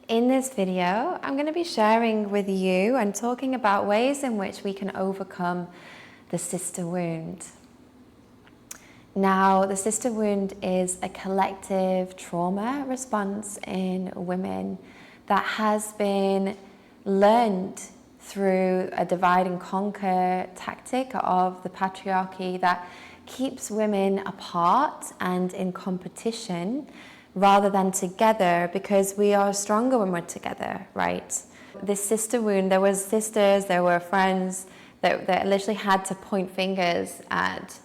In this video, I'm going to be sharing with you and talking about ways in which we can overcome the sister wound. Now, the sister wound is a collective trauma response in women that has been learned through a divide and conquer tactic of the patriarchy that keeps women apart and in competition rather than together, because we are stronger when we're together, right? This sister wound, there was sisters, there were friends that literally had to point fingers at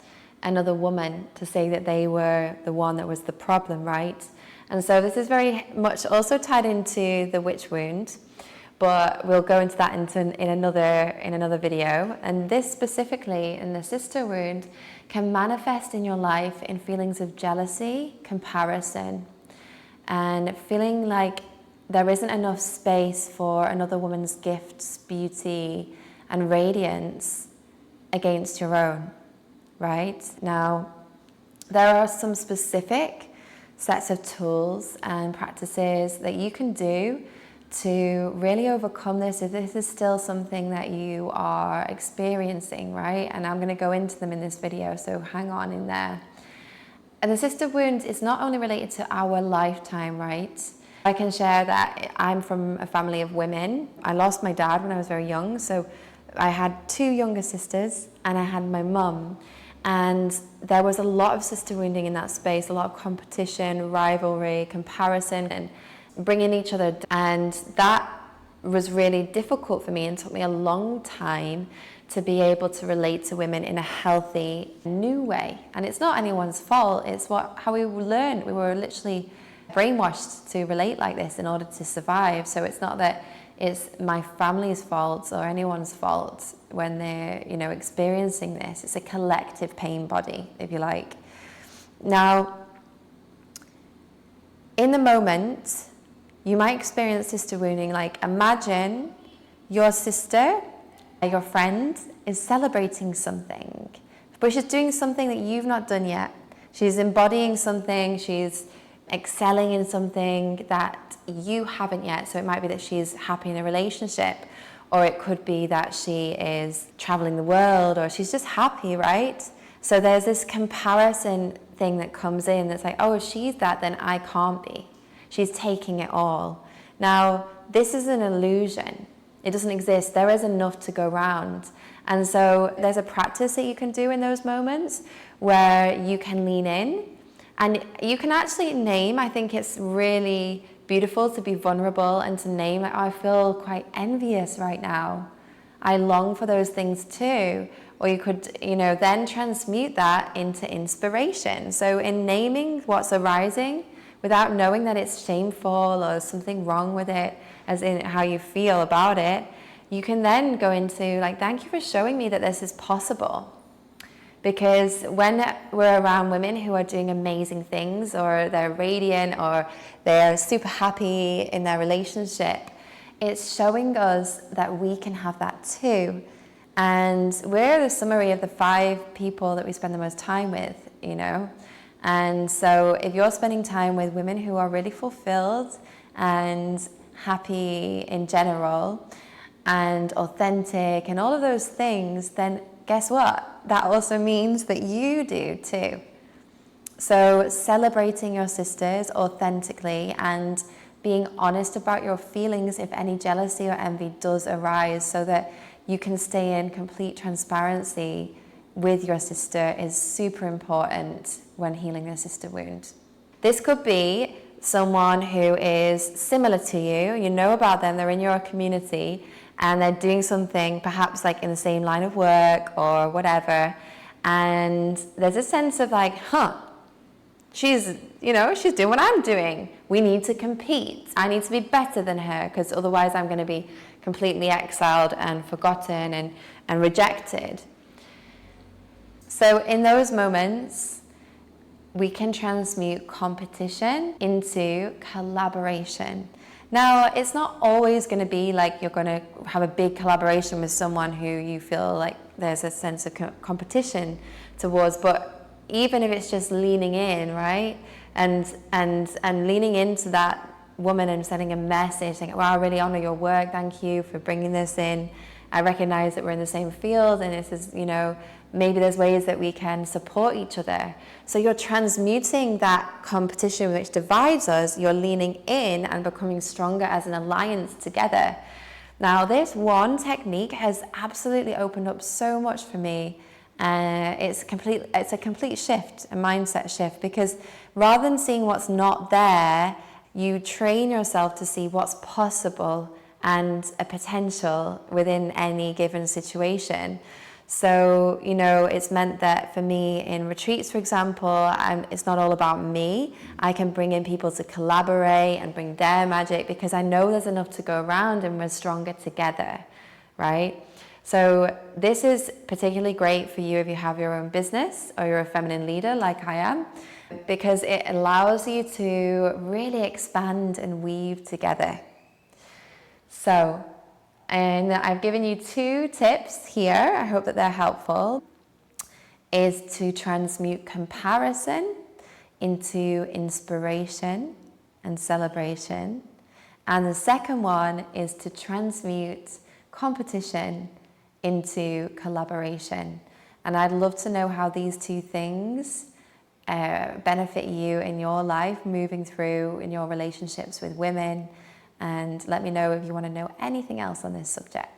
another woman to say that they were the one that was the problem, right? And so this is very much also tied into the witch wound, but we'll go into that in another video. And this specifically in the sister wound can manifest in your life in feelings of jealousy, comparison, and feeling like there isn't enough space for another woman's gifts, beauty, and radiance against your own, right? Now, there are some specific sets of tools and practices that you can do to really overcome this if this is still something that you are experiencing, right? And I'm going to go into them in this video, so hang on in there. And the sister wound is not only related to our lifetime, right? I can share that I'm from a family of women. I lost my dad when I was very young, so I had two younger sisters and I had my mum. And there was a lot of sister wounding in that space, a lot of competition, rivalry, comparison, and bringing each other down. And that was really difficult for me and took me a long time to be able to relate to women in a healthy, new way. And it's not anyone's fault, it's how we learned. We were literally brainwashed to relate like this in order to survive. So it's not that it's my family's fault or anyone's fault when they're, experiencing this. It's a collective pain body, if you like. Now, in the moment, you might experience sister wounding. Like, imagine your sister, your friend, is celebrating something, but she's doing something that you've not done yet. She's embodying something, she's excelling in something that you haven't yet. So it might be that she's happy in a relationship, or it could be that she is traveling the world, or she's just happy, right? So there's this comparison thing that comes in that's like, oh, if she's that, then I can't be. She's taking it all. Now, this is an illusion. It doesn't exist. There is enough to go around. And so there's a practice that you can do in those moments where you can lean in and you can actually name. I think it's really beautiful to be vulnerable and to name, like, oh, I feel quite envious right now. I long for those things too. Or you could, then transmute that into inspiration. So in naming what's arising, without knowing that it's shameful or something wrong with it, as in how you feel about it, you can then go into like, thank you for showing me that this is possible. Because when we're around women who are doing amazing things, or they're radiant, or they're super happy in their relationship, it's showing us that we can have that too. And we're the summary of the 5 people that we spend the most time with, And so if you're spending time with women who are really fulfilled and happy in general and authentic and all of those things, then guess what? That also means that you do too. So celebrating your sisters authentically and being honest about your feelings if any jealousy or envy does arise, so that you can stay in complete transparency with your sister, is super important when healing the sister wound. This could be someone who is similar to you. You know about them, they're in your community, and they're doing something perhaps like in the same line of work or whatever, and there's a sense of like, she's doing what I'm doing. We need to compete. I need to be better than her, because otherwise I'm going to be completely exiled and forgotten and rejected. So in those moments, we can transmute competition into collaboration. Now, it's not always going to be like you're going to have a big collaboration with someone who you feel like there's a sense of competition towards, but even if it's just leaning in, right? And leaning into that woman and sending a message saying, well, I really honor your work, thank you for bringing this in. I recognize that we're in the same field, and this is, maybe there's ways that we can support each other. So you're transmuting that competition which divides us, you're leaning in and becoming stronger as an alliance together. Now, this one technique has absolutely opened up so much for me. It's a complete shift, a mindset shift, because rather than seeing what's not there, you train yourself to see what's possible and a potential within any given situation. So, it's meant that for me in retreats, for example, it's not all about me. I can bring in people to collaborate and bring their magic because I know there's enough to go around and we're stronger together, right? So this is particularly great for you if you have your own business or you're a feminine leader like I am, because it allows you to really expand and weave together. So, and I've given you 2 tips here, I hope that they're helpful, is to transmute comparison into inspiration and celebration. And the second one is to transmute competition into collaboration. And I'd love to know how these 2 things benefit you in your life, moving through in your relationships with women. And let me know if you want to know anything else on this subject.